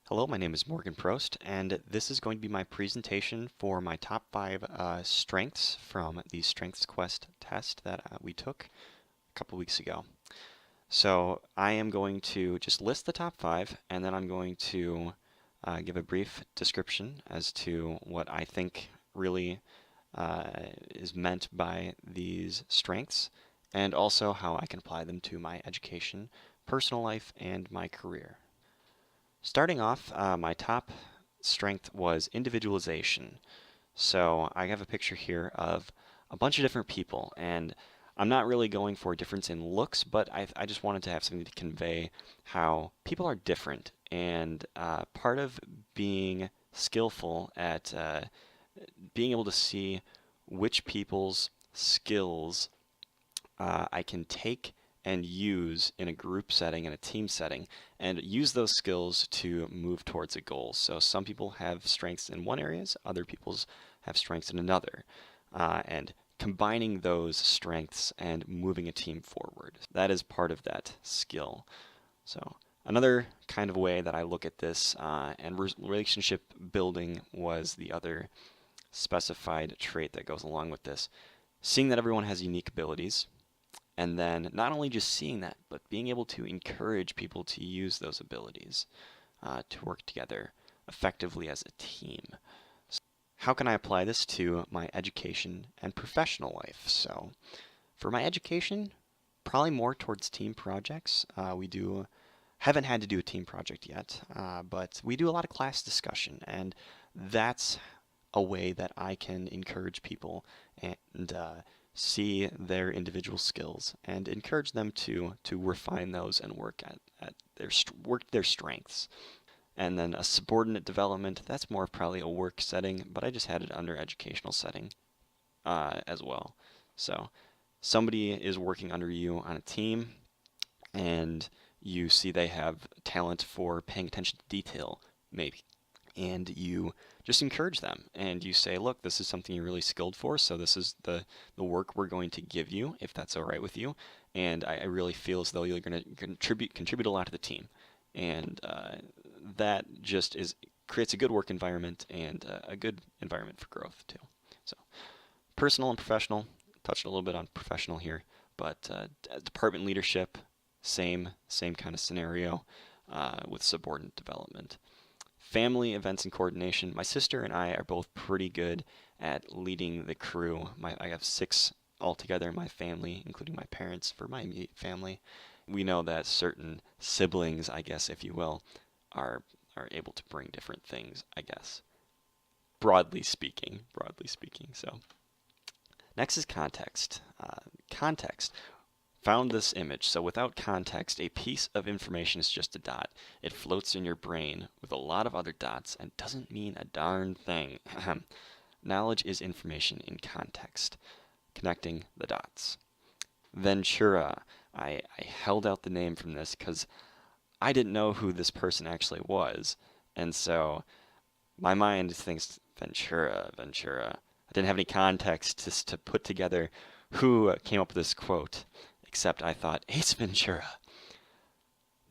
Hello, my name is Morgan Prost, and this is going to be my presentation for my top 5 strengths from the Strengths Quest test that we took a couple weeks ago. So I am going to just list the top 5, and then I'm going to give a brief description as to what I think really is meant by these strengths, and also how I can apply them to my education, personal life, and my career. Starting off, my top strength was individualization. So I have a picture here of a bunch of different people, and I'm not really going for a difference in looks, but I just wanted to have something to convey how people are different. And part of being skillful at being able to see which people's skills I can take and use in a group setting, in a team setting, and use those skills to move towards a goal. So some people have strengths in one area, other people have strengths in another. And combining those strengths and moving a team forward. That is part of that skill. So another kind of way that I look at this, and relationship building was the other specified trait that goes along with this. Seeing that everyone has unique abilities, and then not only just seeing that, but being able to encourage people to use those abilities to work together effectively as a team. So how can I apply this to my education and professional life? So for my education, probably more towards team projects. Haven't had to do a team project yet, but we do a lot of class discussion, and that's a way that I can encourage people and see their individual skills and encourage them to refine those and work at their strengths. And then a subordinate development, that's more of probably a work setting, but I just had it under educational setting as well. So somebody is working under you on a team, and you see they have talent for paying attention to detail, maybe, and you just encourage them and you say, look, this is something you're really skilled for, so this is the work we're going to give you, if that's all right with you, and I really feel as though you're going to contribute a lot to the team, and that just creates a good work environment and a good environment for growth too. So personal and professional, touched a little bit on professional here, but department leadership, same kind of scenario with subordinate development. Family events and coordination. My sister and I are both pretty good at leading the crew. I have 6 altogether in my family, including my parents for my immediate family. We know that certain siblings, I guess, if you will, are able to bring different things, I guess. Broadly speaking. So next is context. Context. Found this image. So without context, a piece of information is just a dot. It floats in your brain with a lot of other dots and doesn't mean a darn thing. Knowledge is information in context. Connecting the dots. Ventura. I held out the name from this because I didn't know who this person actually was. And so my mind thinks Ventura. I didn't have any context to put together who came up with this quote. Except I thought, Ace Ventura.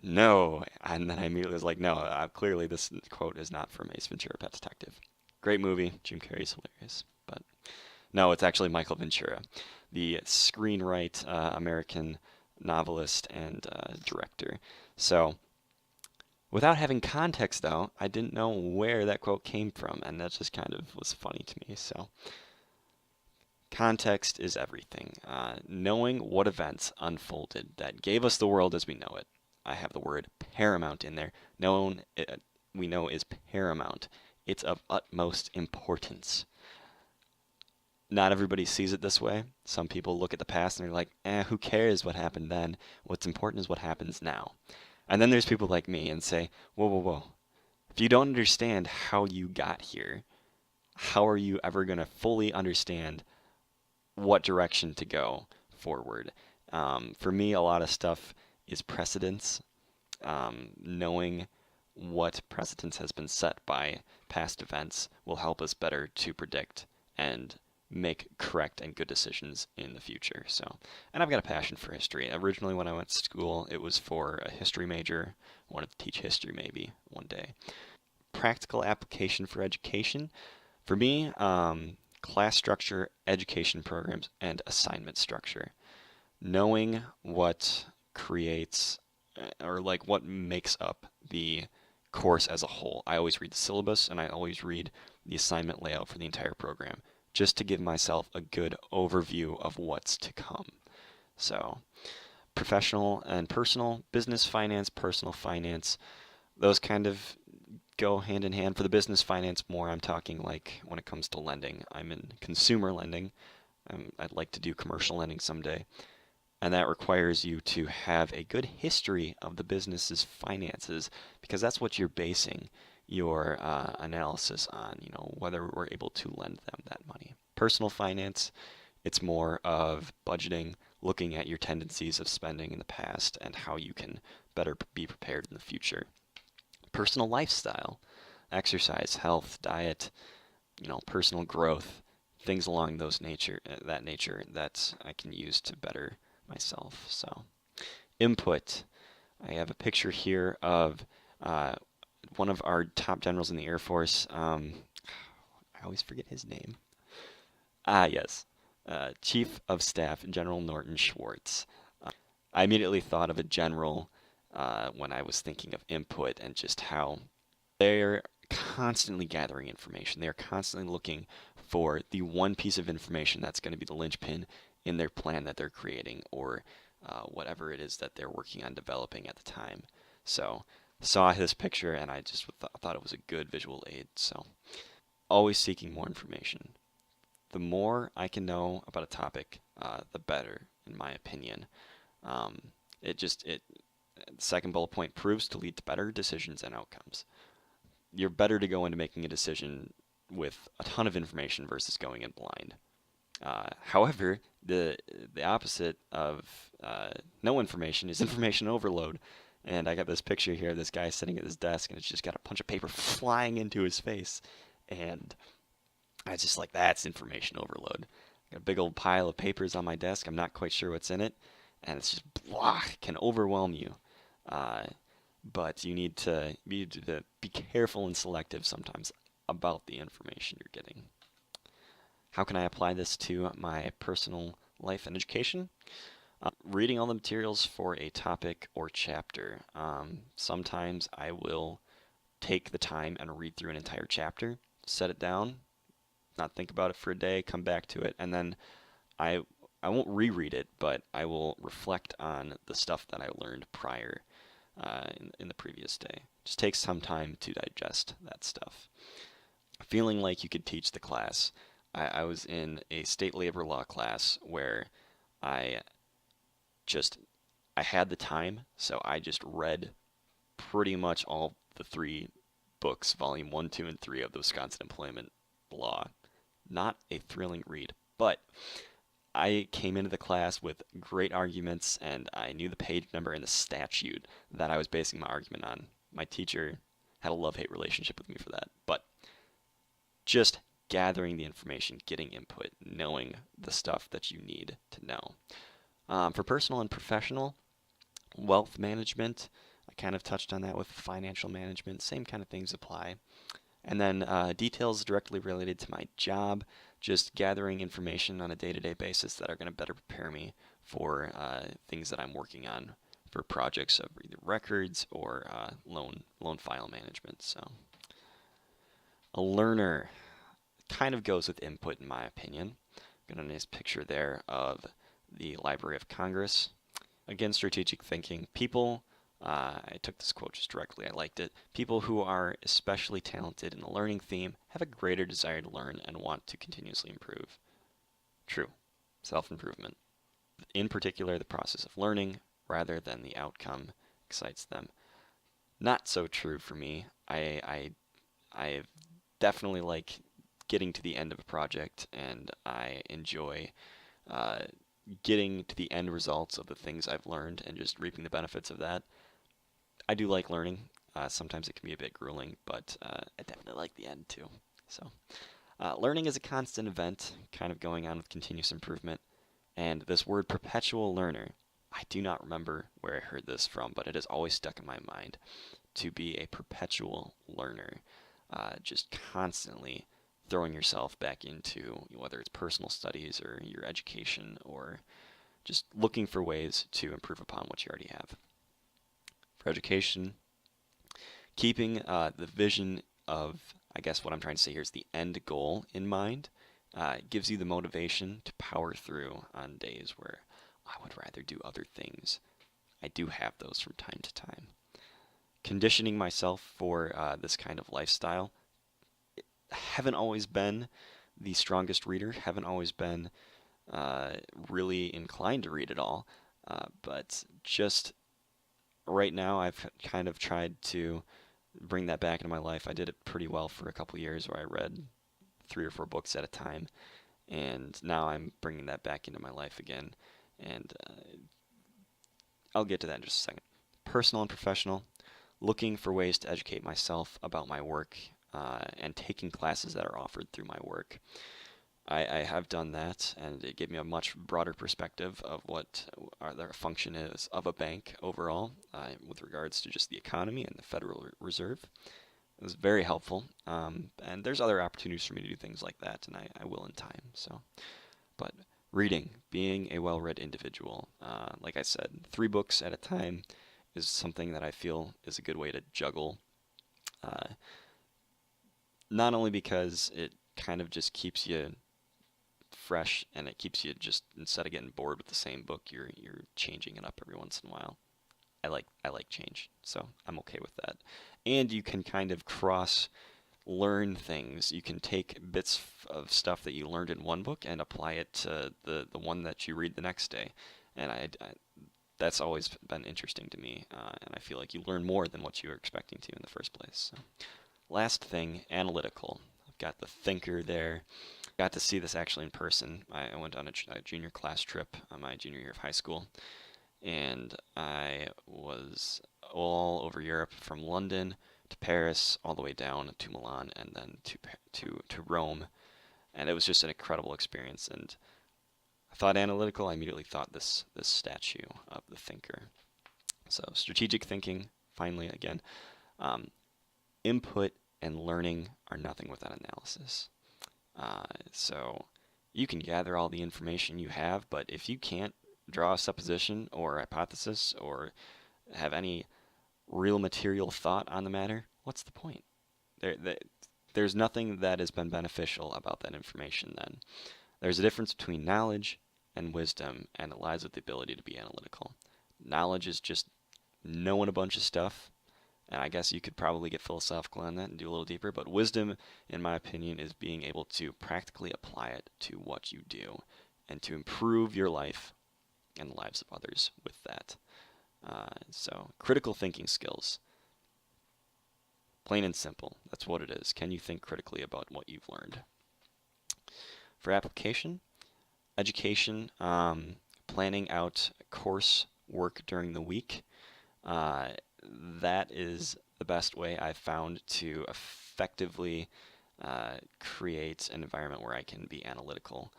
No. And then I immediately was like, no, clearly this quote is not from Ace Ventura, Pet Detective. Great movie. Jim Carrey's hilarious. But no, it's actually Michael Ventura, the screenwrite American novelist and director. So without having context, though, I didn't know where that quote came from. And that just kind of was funny to me. So context is everything. Knowing what events unfolded that gave us the world as we know it. I have the word paramount in there. We know is paramount. It's of utmost importance. Not everybody sees it this way. Some people look at the past and they're like, who cares what happened then? What's important is what happens now. And then there's people like me and say, whoa. If you don't understand how you got here, how are you ever going to fully understand what direction to go forward? For me, a lot of stuff is precedence. Knowing what precedence has been set by past events will help us better to predict and make correct and good decisions in the future. So, and I've got a passion for history. Originally, when I went to school, it was for a history major. I wanted to teach history maybe one day. Practical application for education. For me, class structure, education programs, and assignment structure. Knowing what creates or like what makes up the course as a whole. I always read the syllabus and I always read the assignment layout for the entire program just to give myself a good overview of what's to come. So, professional and personal, business finance, personal finance, those kind of go hand in hand. For the business finance more, I'm talking like when it comes to lending. I'm in consumer lending. I'd like to do commercial lending someday. And that requires you to have a good history of the business's finances because that's what you're basing your analysis on, whether we're able to lend them that money. Personal finance, it's more of budgeting, looking at your tendencies of spending in the past and how you can better be prepared in the future. Personal lifestyle, exercise, health, diet, personal growth, things along that nature that I can use to better myself. So, input. I have a picture here of one of our top generals in the Air Force. I always forget his name. Yes. Chief of Staff General Norton Schwartz. I immediately thought of a general when I was thinking of input and just how they're constantly gathering information. They're constantly looking for the one piece of information that's going to be the linchpin in their plan that they're creating or whatever it is that they're working on developing at the time. So saw this picture and I just thought it was a good visual aid. So always seeking more information. The more I can know about a topic, the better, in my opinion. Um, it second bullet point proves to lead to better decisions and outcomes. You're better to go into making a decision with a ton of information versus going in blind. However, the opposite of no information is information overload. And I got this picture here of this guy sitting at his desk and it's just got a bunch of paper flying into his face. And I was just like, that's information overload. I got a big old pile of papers on my desk. I'm not quite sure what's in it. And it's just, blah, can overwhelm you. But you need to be careful and selective sometimes about the information you're getting. How can I apply this to my personal life and education? Reading all the materials for a topic or chapter. Sometimes I will take the time and read through an entire chapter, set it down, not think about it for a day, come back to it, and then I won't reread it, but I will reflect on the stuff that I learned prior in the previous day. Just takes some time to digest that stuff. Feeling like you could teach the class. I was in a state labor law class where I I had the time, so I just read pretty much all the three books, volume 1, 2, and 3 of the Wisconsin Employment Law. Not a thrilling read, but I came into the class with great arguments and I knew the page number and the statute that I was basing my argument on. My teacher had a love-hate relationship with me for that, but just gathering the information, getting input, knowing the stuff that you need to know. For personal and professional, wealth management, I kind of touched on that with financial management, same kind of things apply. And then details directly related to my job, just gathering information on a day-to-day basis that are going to better prepare me for things that I'm working on for projects of either records or loan file management. So a learner kind of goes with input in my opinion. Got a nice picture there of the Library of Congress. Again, strategic thinking. People, I took this quote just directly, I liked it. People who are especially talented in a learning theme have a greater desire to learn and want to continuously improve. True. Self-improvement. In particular, the process of learning rather than the outcome excites them. Not so true for me. I definitely like getting to the end of a project and I enjoy getting to the end results of the things I've learned and just reaping the benefits of that. I do like learning. Sometimes it can be a bit grueling, but I definitely like the end too. So Learning is a constant event, kind of going on with continuous improvement. And this word perpetual learner, I do not remember where I heard this from, but it has always stuck in my mind. To be a perpetual learner, just constantly throwing yourself back into whether it's personal studies or your education or just looking for ways to improve upon what you already have. For education, keeping the vision of, I guess what I'm trying to say here is the end goal in mind, gives you the motivation to power through on days where I would rather do other things. I do have those from time to time. Conditioning myself for this kind of lifestyle. Haven't always been the strongest reader, haven't always been really inclined to read at all, but just right now I've kind of tried to bring that back into my life. I did it pretty well for a couple years where I read 3 or 4 books at a time, and now I'm bringing that back into my life again, and I'll get to that in just a second. Personal and professional, looking for ways to educate myself about my work and taking classes that are offered through my work. I have done that, and it gave me a much broader perspective of what the function is of a bank overall with regards to just the economy and the Federal Reserve. It was very helpful, and there's other opportunities for me to do things like that, and I will in time. So, but reading, being a well-read individual, like I said, 3 books at a time is something that I feel is a good way to juggle. Uh, Not only because it kind of just keeps you fresh and it keeps you just instead of getting bored with the same book, you're changing it up every once in a while. I like change, so I'm okay with that. And you can kind of cross learn things. You can take bits of stuff that you learned in one book and apply it to the one that you read the next day. And that's always been interesting to me, and I feel like you learn more than what you were expecting to in the first place. So. Last thing, analytical. I've got the thinker there. Got to see this actually in person. I went on a junior class trip on my junior year of high school, and I was all over Europe from London to Paris, all the way down to Milan, and then to Rome. And it was just an incredible experience. And I thought analytical. I immediately thought this statue of the thinker. So strategic thinking. Finally, again, um, input and learning are nothing without analysis. So you can gather all the information you have, but if you can't draw a supposition or hypothesis or have any real material thought on the matter, what's the point? There's nothing that has been beneficial about that information then. There's a difference between knowledge and wisdom, and it lies with the ability to be analytical. Knowledge is just knowing a bunch of stuff, and I guess you could probably get philosophical on that and do a little deeper, but wisdom, in my opinion, is being able to practically apply it to what you do and to improve your life and the lives of others with that. So, critical thinking skills. Plain and simple. That's what it is. Can you think critically about what you've learned? For application, education, planning out course work during the week. That is the best way I've found to effectively create an environment where I can be analytical.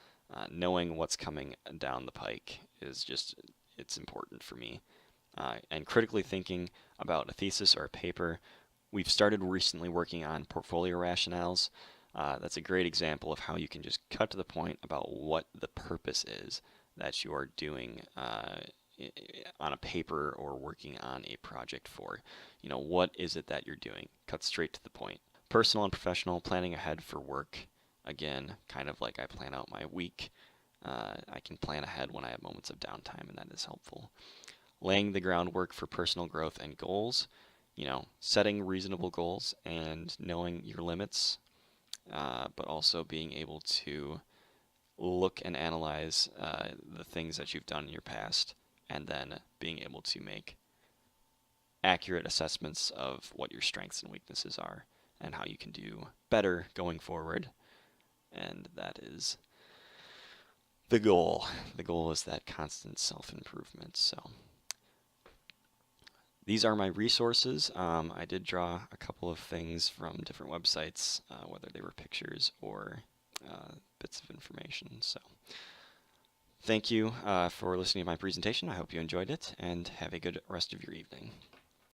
Knowing what's coming down the pike is just, it's important for me. And critically thinking about a thesis or a paper. We've started recently working on portfolio rationales. That's a great example of how you can just cut to the point about what the purpose is that you are doing on a paper or working on a project for. What is it that you're doing? Cut straight to the point. Personal and professional, planning ahead for work. Again, kind of like I plan out my week. I can plan ahead when I have moments of downtime, and that is helpful. Laying the groundwork for personal growth and goals. Setting reasonable goals and knowing your limits, but also being able to look and analyze the things that you've done in your past, and then being able to make accurate assessments of what your strengths and weaknesses are and how you can do better going forward. And that is the goal. The goal is that constant self-improvement. So These are my resources. I did draw a couple of things from different websites, whether they were pictures or bits of information. So thank you for listening to my presentation. I hope you enjoyed it, and have a good rest of your evening.